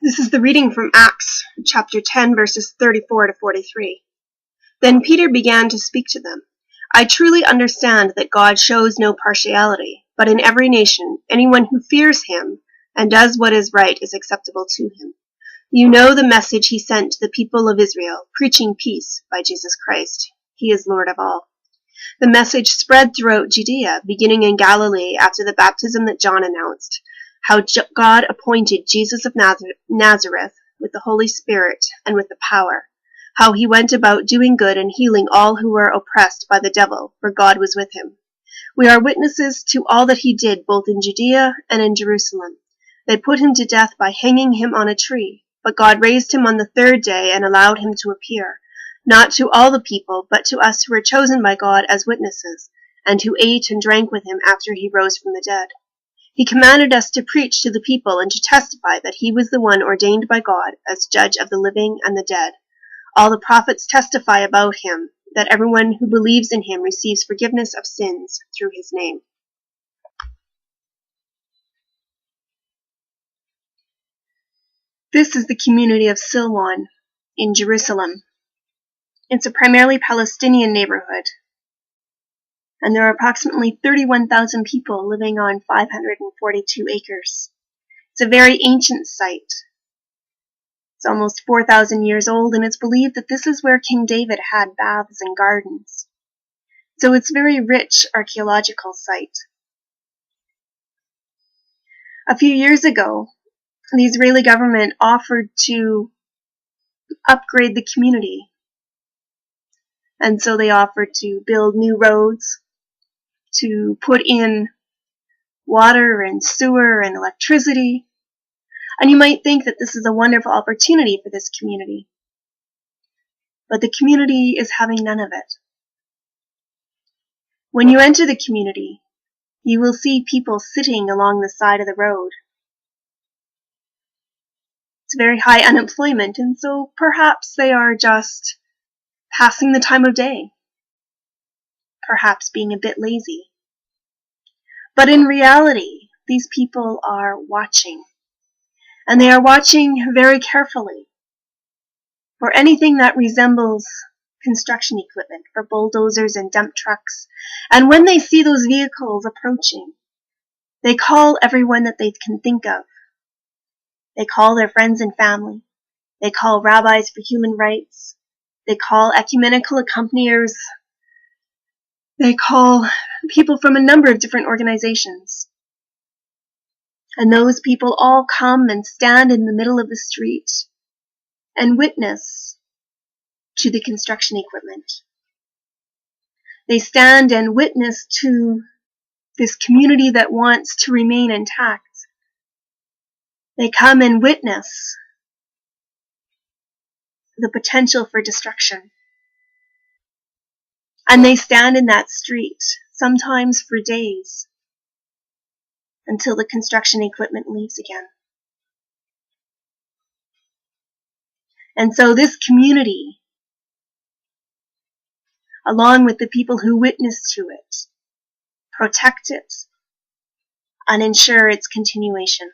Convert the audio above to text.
This is the reading from Acts chapter 10, verses 34 to 43. Then Peter began to speak to them. I truly understand that God shows no partiality, but in every nation, anyone who fears him and does what is right is acceptable to him. You know the message he sent to the people of Israel, preaching peace by Jesus Christ. He is Lord of all. The message spread throughout Judea, beginning in Galilee after the baptism that John announced, how God appointed Jesus of Nazareth with the Holy Spirit and with the power, how he went about doing good and healing all who were oppressed by the devil, for God was with him. We are witnesses to all that he did, both in Judea and in Jerusalem. They put him to death by hanging him on a tree, but God raised him on the third day and allowed him to appear, not to all the people, but to us who were chosen by God as witnesses, and who ate and drank with him after he rose from the dead. He commanded us to preach to the people and to testify that he was the one ordained by God as judge of the living and the dead. All the prophets testify about him, that everyone who believes in him receives forgiveness of sins through his name. This is the community of Silwan in Jerusalem. It's a primarily Palestinian neighborhood, and there are approximately 31,000 people living on 542 acres. It's a very ancient site. It's almost 4,000 years old, and it's believed that this is where King David had baths and gardens. So it's a very rich archaeological site. A few years ago, the Israeli government offered to upgrade the community. And so they offered to build new roads, to put in water and sewer and electricity. And you might think that this is a wonderful opportunity for this community. But the community is having none of it. When you enter the community, you will see people sitting along the side of the road. It's very high unemployment, and so perhaps they are just passing the time of day, perhaps being a bit lazy. But in reality, these people are watching, and they are watching very carefully for anything that resembles construction equipment, for bulldozers and dump trucks. And when they see those vehicles approaching, they call everyone that they can think of. They call their friends and family. They call rabbis for human rights. They call ecumenical accompaniers. They call people from a number of different organizations. And those people all come and stand in the middle of the street and witness to the construction equipment. They stand and witness to this community that wants to remain intact. They come and witness the potential for destruction. And they stand in that street, sometimes for days, until the construction equipment leaves again. And so this community, along with the people who witness to it, protect it and ensure its continuation.